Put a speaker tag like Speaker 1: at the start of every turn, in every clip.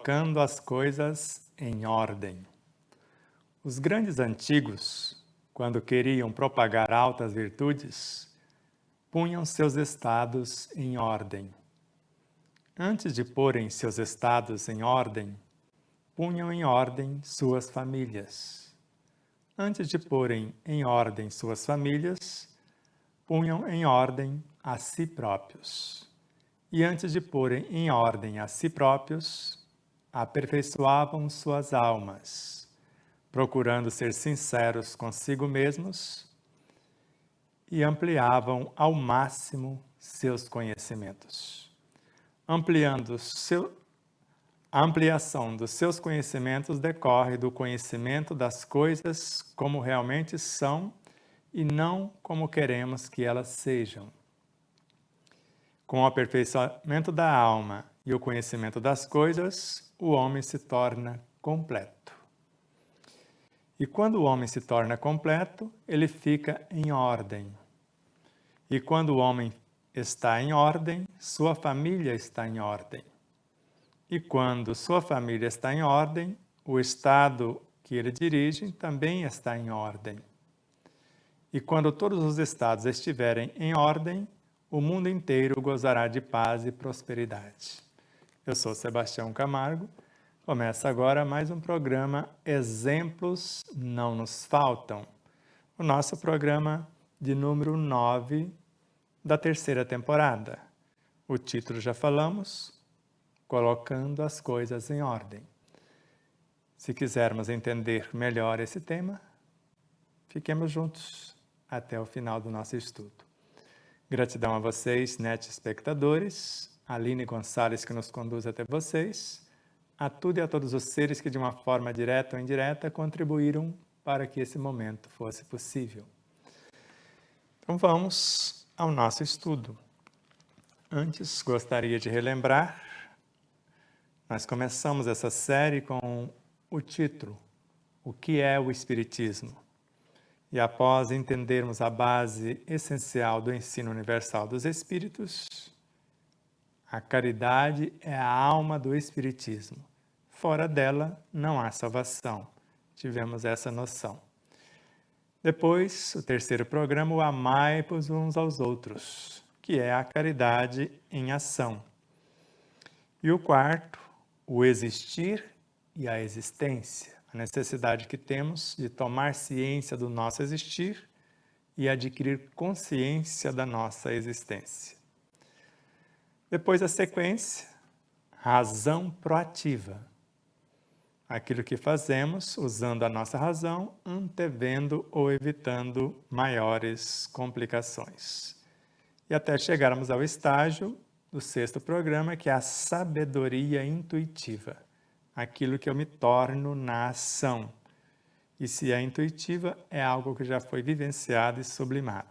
Speaker 1: colocando as coisas em ordem. Os grandes antigos, quando queriam propagar altas virtudes, punham seus estados em ordem. Antes de porem seus estados em ordem, punham em ordem suas famílias. Antes de porem em ordem suas famílias, punham em ordem a si próprios. E antes de porem em ordem a si próprios, aperfeiçoavam suas almas, procurando ser sinceros consigo mesmos, e ampliavam ao máximo seus conhecimentos. A ampliação dos seus conhecimentos decorre do conhecimento das coisas como realmente são e não como queremos que elas sejam. Com o aperfeiçoamento da alma e o conhecimento das coisas, o homem se torna completo. E quando o homem se torna completo, ele fica em ordem. E quando o homem está em ordem, sua família está em ordem. E quando sua família está em ordem, o estado que ele dirige também está em ordem. E quando todos os estados estiverem em ordem, o mundo inteiro gozará de paz e prosperidade. Eu sou Sebastião Camargo. Começa agora mais um programa Exemplos Não Nos Faltam. O nosso programa de número 9 da terceira temporada. O título já falamos, Colocando as Coisas em Ordem. Se quisermos entender melhor esse tema, fiquemos juntos até o final do nosso estudo. Gratidão a vocês, net espectadores, a Aline Gonçalves que nos conduz até vocês, a tudo e a todos os seres que de uma forma direta ou indireta contribuíram para que esse momento fosse possível. Então vamos ao nosso estudo. Antes, gostaria de relembrar, nós começamos essa série com o título, O que é o Espiritismo? E após entendermos a base essencial do ensino universal dos Espíritos, a caridade é a alma do Espiritismo. Fora dela não há salvação. Tivemos essa noção. Depois, o terceiro programa, o Amai-vos uns aos outros, que é a caridade em ação. E o quarto, o existir e a existência. A necessidade que temos de tomar ciência do nosso existir e adquirir consciência da nossa existência. Depois a sequência, razão proativa. Aquilo que fazemos usando a nossa razão, antevendo ou evitando maiores complicações. E até chegarmos ao estágio do sexto programa, que é a sabedoria intuitiva. Aquilo que eu me torno na ação. E se é intuitiva, é algo que já foi vivenciado e sublimado.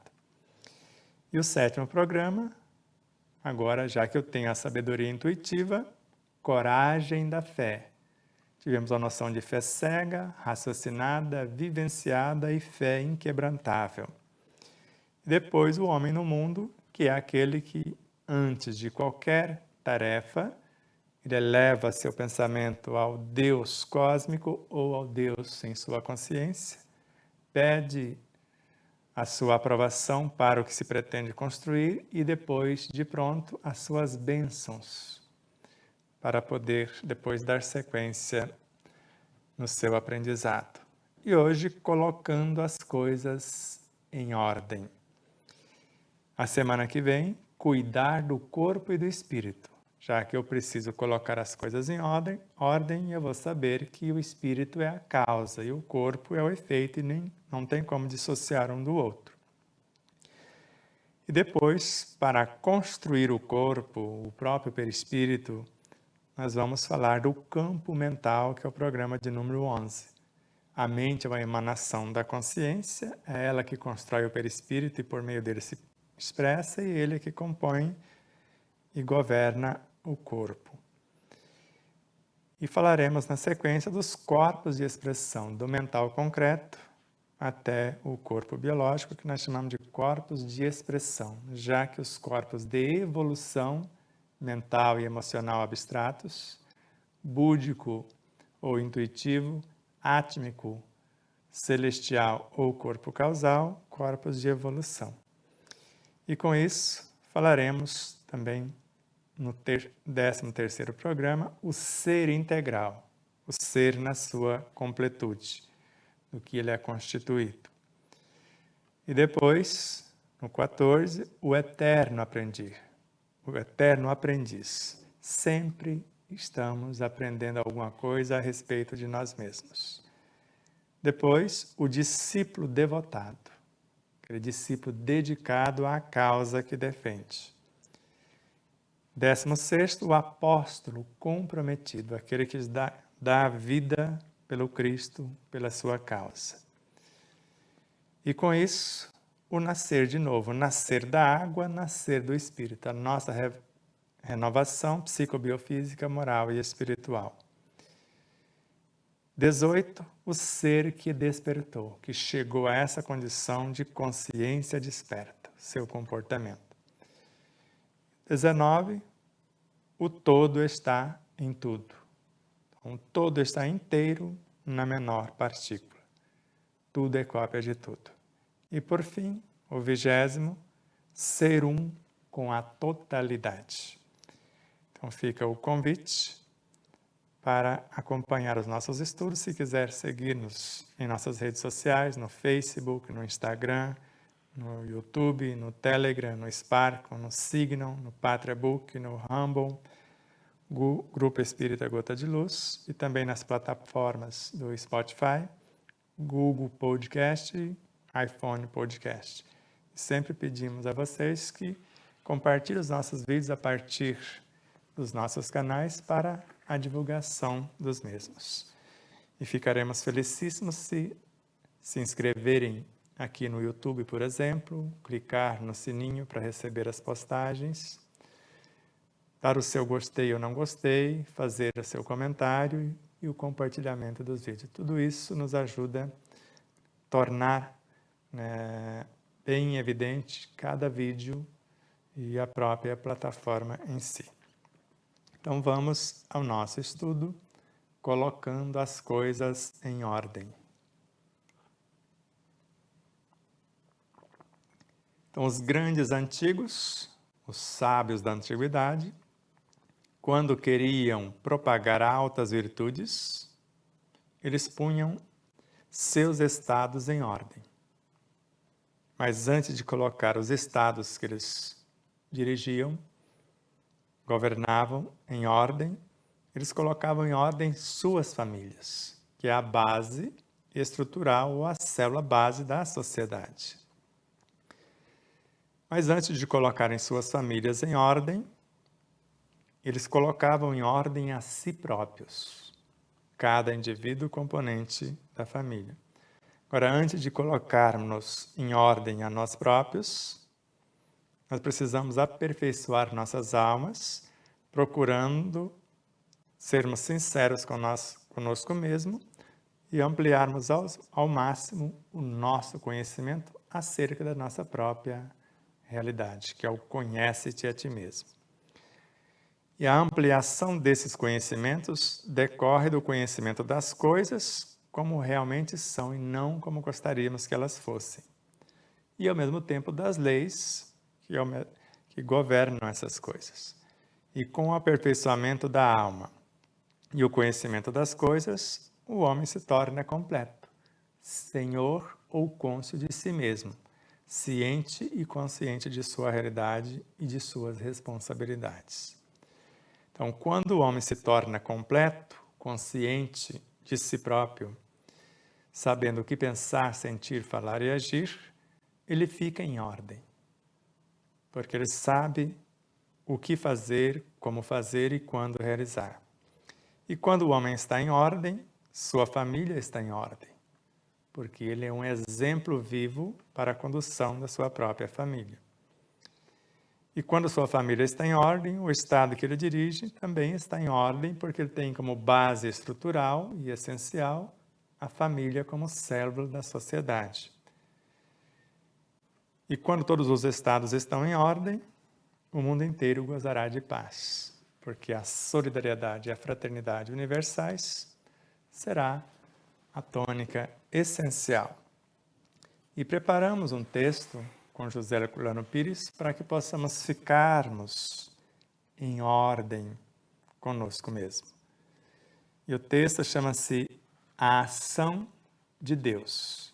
Speaker 1: E o sétimo programa, agora, já que eu tenho a sabedoria intuitiva, coragem da fé. Tivemos a noção de fé cega, raciocinada, vivenciada e fé inquebrantável. Depois, o homem no mundo, que é aquele que, antes de qualquer tarefa, ele eleva seu pensamento ao Deus cósmico ou ao Deus em sua consciência, pede a sua aprovação para o que se pretende construir e depois, de pronto, as suas bênçãos, para poder depois dar sequência no seu aprendizado. E hoje, colocando as coisas em ordem. A semana que vem, cuidar do corpo e do espírito. Já que eu preciso colocar as coisas em ordem, eu vou saber que o espírito é a causa e o corpo é o efeito e não tem como dissociar um do outro. E depois, para construir o corpo, o próprio perispírito, nós vamos falar do campo mental, que é o programa de número 11. A mente é uma emanação da consciência, é ela que constrói o perispírito e por meio dele se expressa, e ele é que compõe e governa o corpo. E falaremos na sequência dos corpos de expressão, do mental concreto até o corpo biológico, que nós chamamos de corpos de expressão, já que os corpos de evolução mental e emocional abstratos búdico ou intuitivo, átmico, celestial ou corpo causal, corpos de evolução. E com isso, falaremos também no 13º programa, o ser integral, o ser na sua completude, do que ele é constituído. E depois, no 14, o eterno aprendiz. Sempre estamos aprendendo alguma coisa a respeito de nós mesmos. Depois, o discípulo devotado, aquele discípulo dedicado à causa que defende. 16º, o apóstolo comprometido, aquele que dá a vida pelo Cristo, pela sua causa. E com isso, o nascer de novo, nascer da água, nascer do Espírito, a nossa renovação psicobiofísica, moral e espiritual. 18, o ser que despertou, que chegou a essa condição de consciência desperta, seu comportamento. 19, o todo está em tudo. Então, o todo está inteiro na menor partícula. Tudo é cópia de tudo. E por fim, o 20º, ser um com a totalidade. Então fica o convite para acompanhar os nossos estudos. Se quiser seguir-nos em nossas redes sociais, no Facebook, no Instagram, no YouTube, no Telegram, no Spark, no Signal, no PatriaBook, no Rumble, Grupo Espírita Gota de Luz, e também nas plataformas do Spotify, Google Podcast e iPhone Podcast. Sempre pedimos a vocês que compartilhem os nossos vídeos a partir dos nossos canais para a divulgação dos mesmos. E ficaremos felicíssimos se inscreverem aqui no YouTube, por exemplo, clicar no sininho para receber as postagens, dar o seu gostei ou não gostei, fazer o seu comentário e o compartilhamento dos vídeos. Tudo isso nos ajuda a tornar bem evidente cada vídeo e a própria plataforma em si. Então vamos ao nosso estudo, colocando as coisas em ordem. Então os grandes antigos, os sábios da antiguidade, quando queriam propagar altas virtudes, eles punham seus estados em ordem. Mas antes de colocar os estados que eles dirigiam, governavam em ordem, eles colocavam em ordem suas famílias, que é a base estrutural ou a célula base da sociedade. Mas antes de colocarem suas famílias em ordem, eles colocavam em ordem a si próprios, cada indivíduo componente da família. Agora, antes de colocarmos em ordem a nós próprios, nós precisamos aperfeiçoar nossas almas, procurando sermos sinceros conosco mesmo e ampliarmos ao máximo o nosso conhecimento acerca da nossa própria realidade, que é o conhece-te a ti mesmo. E a ampliação desses conhecimentos decorre do conhecimento das coisas como realmente são e não como gostaríamos que elas fossem. E, ao mesmo tempo, das leis que governam essas coisas. E com o aperfeiçoamento da alma e o conhecimento das coisas, o homem se torna completo, senhor ou côncio de si mesmo, ciente e consciente de sua realidade e de suas responsabilidades. Então, quando o homem se torna completo, consciente de si próprio, sabendo o que pensar, sentir, falar e agir, ele fica em ordem. Porque ele sabe o que fazer, como fazer e quando realizar. E quando o homem está em ordem, sua família está em ordem. Porque ele é um exemplo vivo para a condução da sua própria família. E quando sua família está em ordem, o estado que ele dirige também está em ordem, porque ele tem como base estrutural e essencial a família como célula da sociedade. E quando todos os estados estão em ordem, o mundo inteiro gozará de paz. porque a solidariedade e a fraternidade universais será a tônica essencial. E preparamos um texto com José Herculano Pires para que possamos ficarmos em ordem conosco mesmo. E o texto chama-se A Ação de Deus.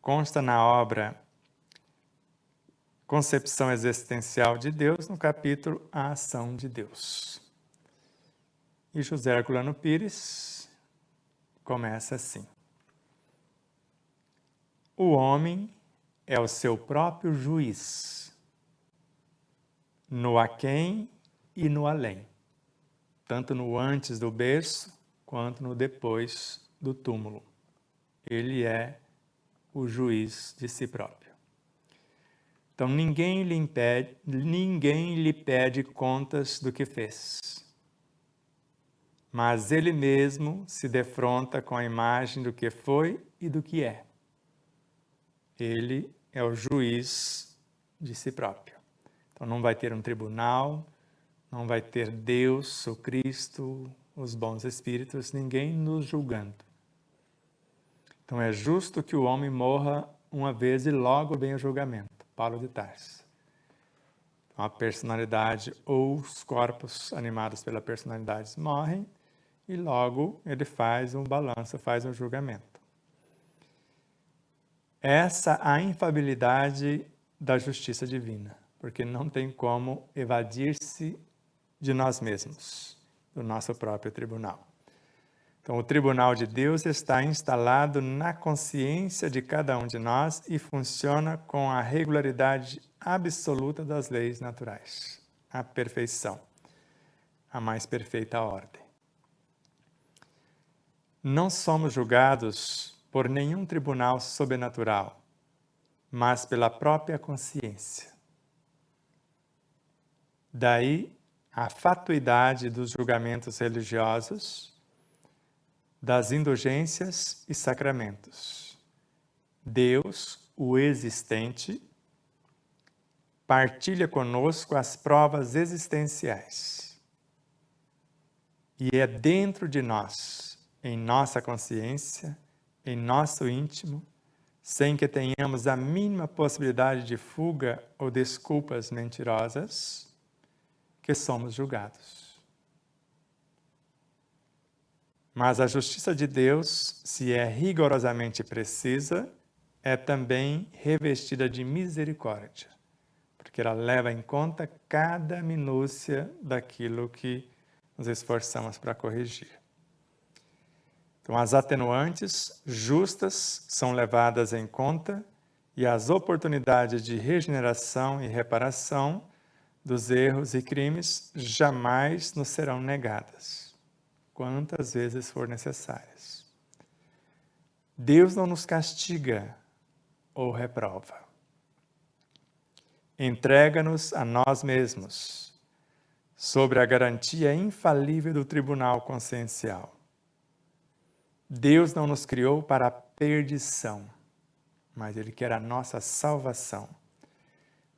Speaker 1: Consta na obra Concepção Existencial de Deus, no capítulo A Ação de Deus. E José Herculano Pires começa assim: o homem é o seu próprio juiz, no aquém e no além, tanto no antes do berço quanto no depois do túmulo. Ele é o juiz de si próprio. Então ninguém lhe pede contas do que fez, mas ele mesmo se defronta com a imagem do que foi e do que é. Ele é o juiz de si próprio. Então não vai ter um tribunal, não vai ter Deus, o Cristo, os bons espíritos, ninguém nos julgando. Então é justo que o homem morra uma vez e logo venha o julgamento. Paulo de Tarso. Então, a personalidade ou os corpos animados pela personalidade morrem e logo ele faz um balanço, faz um julgamento. Essa a infalibilidade da justiça divina, porque não tem como evadir-se de nós mesmos, do nosso próprio tribunal. Então, o tribunal de Deus está instalado na consciência de cada um de nós e funciona com a regularidade absoluta das leis naturais, a perfeição, a mais perfeita ordem. Não somos julgados por nenhum tribunal sobrenatural, mas pela própria consciência. Daí a fatuidade dos julgamentos religiosos, das indulgências e sacramentos. Deus, o existente, partilha conosco as provas existenciais. E é dentro de nós, em nossa consciência, em nosso íntimo, sem que tenhamos a mínima possibilidade de fuga ou desculpas mentirosas, que somos julgados. Mas a justiça de Deus, se é rigorosamente precisa, é também revestida de misericórdia, porque ela leva em conta cada minúcia daquilo que nos esforçamos para corrigir. Então, as atenuantes justas são levadas em conta e as oportunidades de regeneração e reparação dos erros e crimes jamais nos serão negadas, quantas vezes for necessárias. Deus não nos castiga ou reprova. Entrega-nos a nós mesmos, sobre a garantia infalível do tribunal consciencial. Deus não nos criou para a perdição, mas Ele quer a nossa salvação,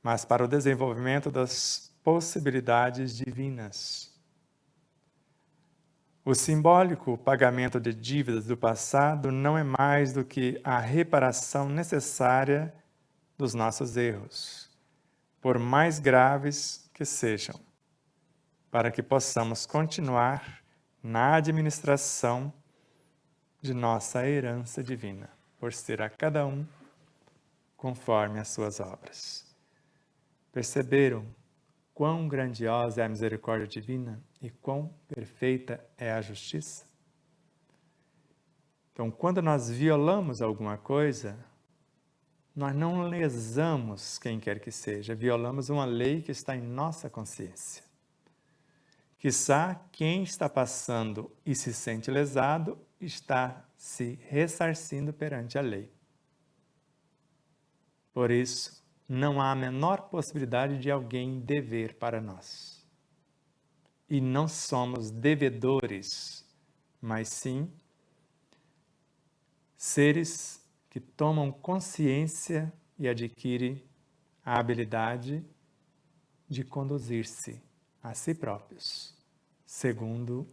Speaker 1: mas para o desenvolvimento das possibilidades divinas. O simbólico pagamento de dívidas do passado não é mais do que a reparação necessária dos nossos erros, por mais graves que sejam, para que possamos continuar na administração de nossa herança divina, por ser a cada um conforme as suas obras. Perceberam quão grandiosa é a misericórdia divina e quão perfeita é a justiça? Então, quando nós violamos alguma coisa, nós não lesamos quem quer que seja, violamos uma lei que está em nossa consciência. Quiçá quem está passando e se sente lesado está se ressarcindo perante a lei. Por isso, não há a menor possibilidade de alguém dever para nós. E não somos devedores, mas sim seres que tomam consciência e adquirem a habilidade de conduzir-se a si próprios, segundo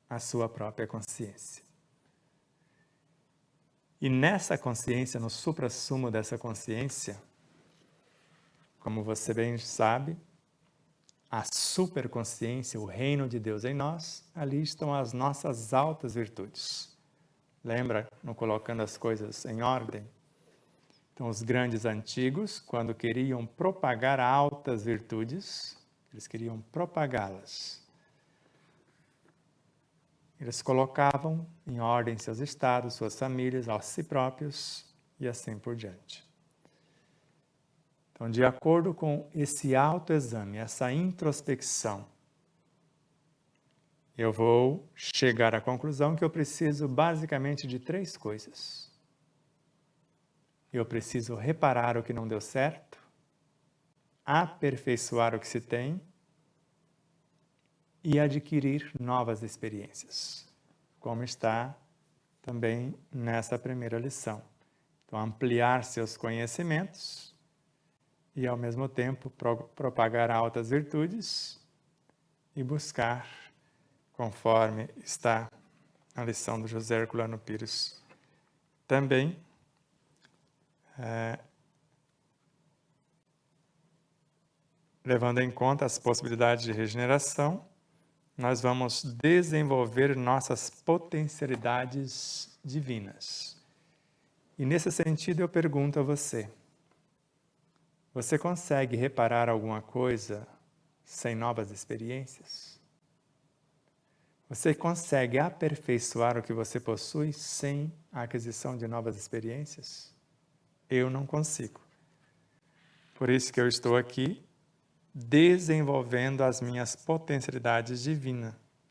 Speaker 1: a sua própria consciência. E nessa consciência, no suprassumo dessa consciência, como você bem sabe, a superconsciência, o reino de Deus em nós, ali estão as nossas altas virtudes. Lembra, no colocando as coisas em ordem? Então, os grandes antigos, quando queriam propagar altas virtudes, eles queriam propagá-las. Eles colocavam em ordem seus estados, suas famílias, a si próprios e assim por diante. Então, de acordo com esse autoexame, essa introspecção, eu vou chegar à conclusão que eu preciso basicamente de 3 coisas. Eu preciso reparar o que não deu certo, aperfeiçoar o que se tem e adquirir novas experiências, como está também nessa primeira lição. Então, ampliar seus conhecimentos e, ao mesmo tempo, propagar altas virtudes e buscar, conforme está na lição do José Herculano Pires, também levando em conta as possibilidades de regeneração, nós vamos desenvolver nossas potencialidades divinas. E nesse sentido eu pergunto a você, você consegue reparar alguma coisa sem novas experiências? Você consegue aperfeiçoar o que você possui sem a aquisição de novas experiências? Eu não consigo. Por isso que eu estou aqui desenvolvendo as minhas potencialidades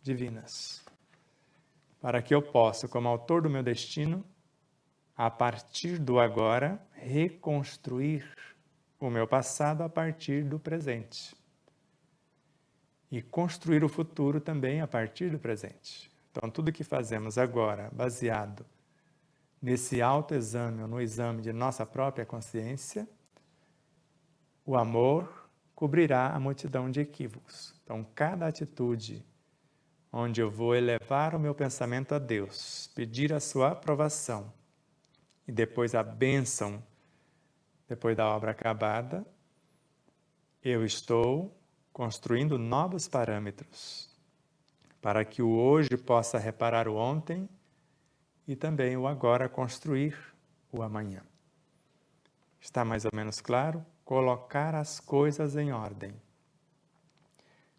Speaker 1: divinas, para que eu possa, como autor do meu destino, a partir do agora, reconstruir o meu passado a partir do presente. E construir o futuro também a partir do presente. Então, tudo que fazemos agora, baseado nesse autoexame ou no exame de nossa própria consciência, o amor cobrirá a multidão de equívocos. Então, cada atitude onde eu vou elevar o meu pensamento a Deus, pedir a sua aprovação e depois a bênção, depois da obra acabada, eu estou construindo novos parâmetros para que o hoje possa reparar o ontem e também o agora construir o amanhã. Está mais ou menos claro? Colocar as coisas em ordem.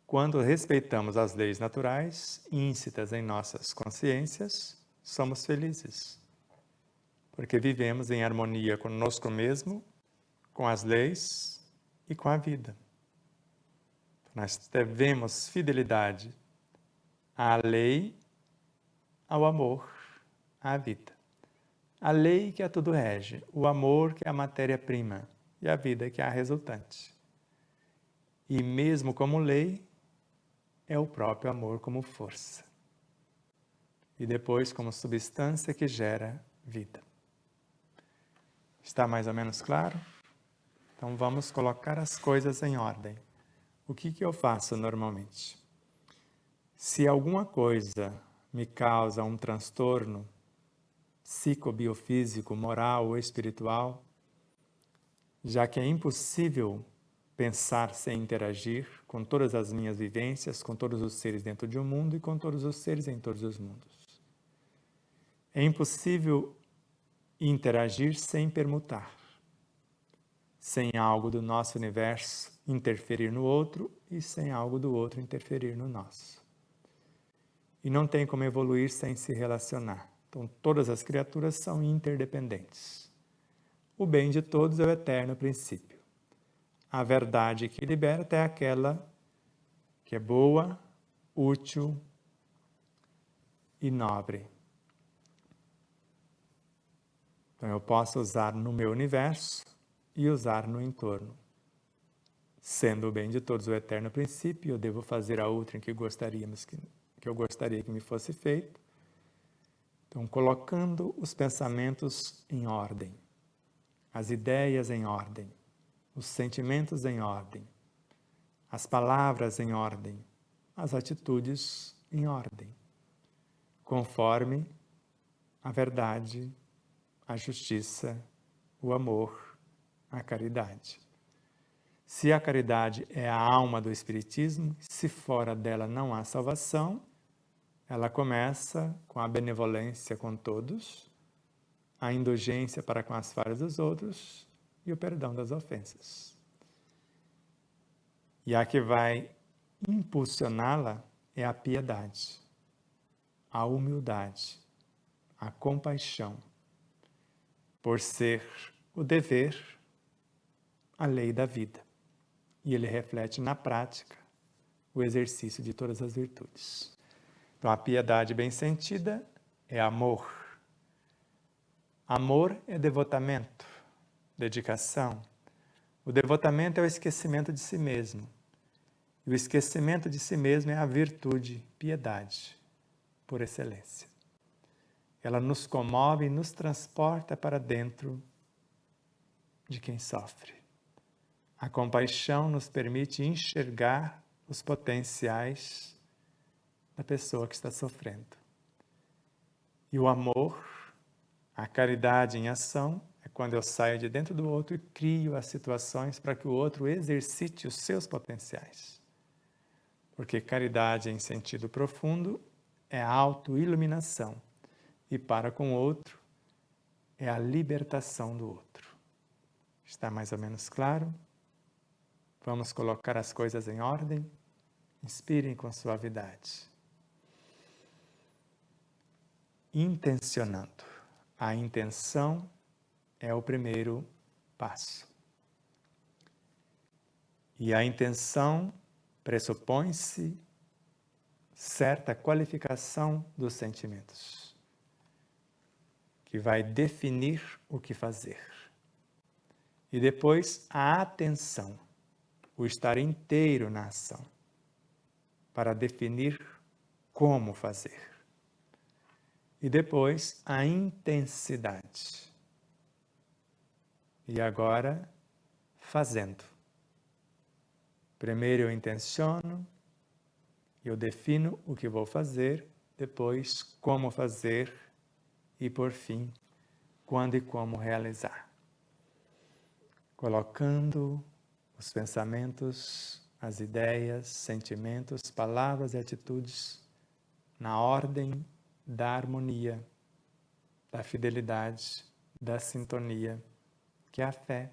Speaker 1: Quando respeitamos as leis naturais íncitas em nossas consciências, somos felizes, porque vivemos em harmonia conosco mesmo, com as leis e com a vida. Nós devemos fidelidade à lei, ao amor, à vida. A lei que a tudo rege, o amor que é a matéria-prima e a vida que é a resultante. E mesmo como lei, é o próprio amor como força. E depois como substância que gera vida. Está mais ou menos claro? Então vamos colocar as coisas em ordem. O que eu faço normalmente? Se alguma coisa me causa um transtorno psicobiofísico, moral ou espiritual, já que é impossível pensar sem interagir com todas as minhas vivências, com todos os seres dentro de um mundo e com todos os seres em todos os mundos. É impossível interagir sem permutar, sem algo do nosso universo interferir no outro e sem algo do outro interferir no nosso. E não tem como evoluir sem se relacionar. Então, todas as criaturas são interdependentes. O bem de todos é o eterno princípio. A verdade que liberta é aquela que é boa, útil e nobre. Então, eu posso usar no meu universo e usar no entorno. Sendo o bem de todos o eterno princípio, eu devo fazer a outra em que eu gostaria que me fosse feito. Então, colocando os pensamentos em ordem, as ideias em ordem, os sentimentos em ordem, as palavras em ordem, as atitudes em ordem, conforme a verdade, a justiça, o amor, a caridade. Se a caridade é a alma do Espiritismo, se fora dela não há salvação, ela começa com a benevolência com todos, a indulgência para com as falhas dos outros e o perdão das ofensas. E a que vai impulsioná-la é a piedade, a humildade, a compaixão, por ser o dever, a lei da vida. E ele reflete na prática o exercício de todas as virtudes. Então, a piedade bem sentida é amor. Amor é devotamento, dedicação. O devotamento é o esquecimento de si mesmo. E o esquecimento de si mesmo é a virtude, piedade, por excelência. Ela nos comove e nos transporta para dentro de quem sofre. A compaixão nos permite enxergar os potenciais da pessoa que está sofrendo. E o amor, a caridade em ação, é quando eu saio de dentro do outro e crio as situações para que o outro exercite os seus potenciais. Porque caridade em sentido profundo é a autoiluminação e para com o outro é a libertação do outro. Está mais ou menos claro? Vamos colocar as coisas em ordem? Inspirem com suavidade. Intencionando. A intenção é o primeiro passo. E a intenção pressupõe-se certa qualificação dos sentimentos, que vai definir o que fazer. E depois a atenção, o estar inteiro na ação, para definir como fazer. E depois a intensidade. E agora, fazendo. Primeiro eu intenciono, eu defino o que vou fazer, depois como fazer e, por fim, quando e como realizar. Colocando os pensamentos, as ideias, sentimentos, palavras e atitudes na ordem da harmonia, da fidelidade, da sintonia, que é a fé.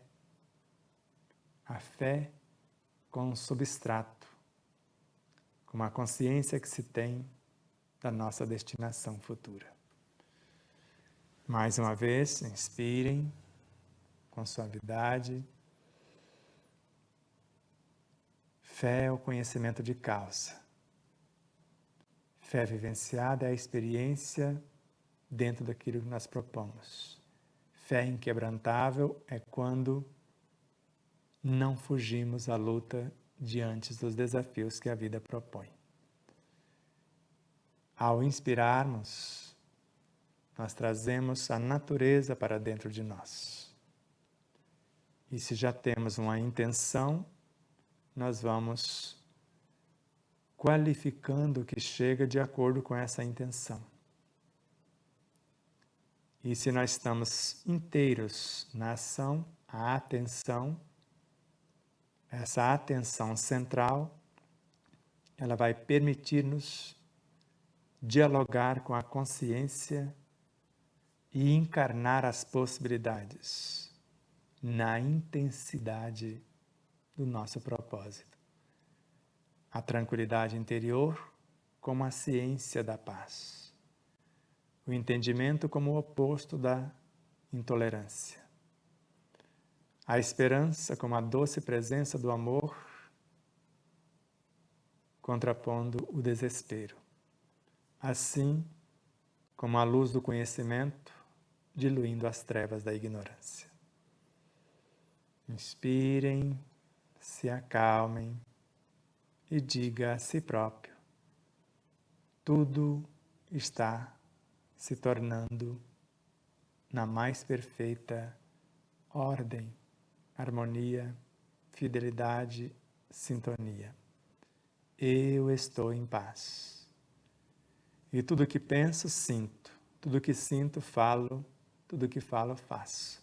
Speaker 1: A fé com um substrato, com uma consciência que se tem da nossa destinação futura. Mais uma vez, inspirem com suavidade. Fé é o conhecimento de causa. Fé vivenciada é a experiência dentro daquilo que nós propomos. Fé inquebrantável é quando não fugimos à luta diante dos desafios que a vida propõe. Ao inspirarmos, nós trazemos a natureza para dentro de nós. E se já temos uma intenção, nós vamos qualificando o que chega de acordo com essa intenção. E se nós estamos inteiros na ação, a atenção, essa atenção central, ela vai permitir-nos dialogar com a consciência e encarnar as possibilidades na intensidade do nosso propósito. A tranquilidade interior como a ciência da paz. O entendimento como o oposto da intolerância. A esperança como a doce presença do amor, contrapondo o desespero. Assim como a luz do conhecimento, diluindo as trevas da ignorância. Inspirem, se acalmem e diga a si próprio: tudo está se tornando na mais perfeita ordem, harmonia, fidelidade, sintonia. Eu estou em paz. E tudo que penso, sinto. Tudo que sinto, falo. Tudo que falo, faço.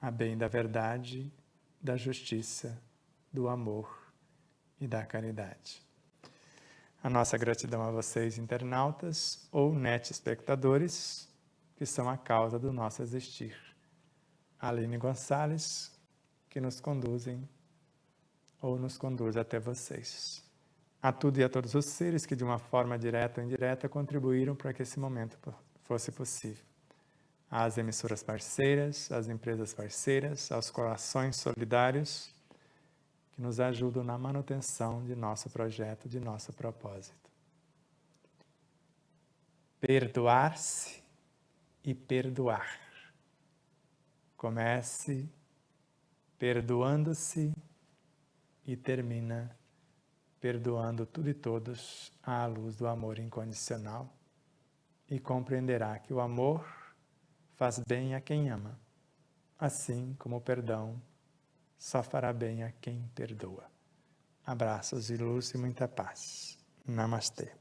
Speaker 1: A bem da verdade, da justiça, do amor e da caridade. A nossa gratidão a vocês, internautas ou net-espectadores, que são a causa do nosso existir. Aline Gonçalves, que nos conduzem ou nos conduz até vocês. A tudo e a todos os seres que, de uma forma direta ou indireta, contribuíram para que esse momento fosse possível. Às emissoras parceiras, às empresas parceiras, aos corações solidários que nos ajudam na manutenção de nosso projeto, de nosso propósito. Perdoar-se e perdoar. Comece perdoando-se e termina perdoando tudo e todos à luz do amor incondicional, e compreenderá que o amor faz bem a quem ama, assim como o perdão só fará bem a quem perdoa. Abraços de luz e muita paz. Namastê.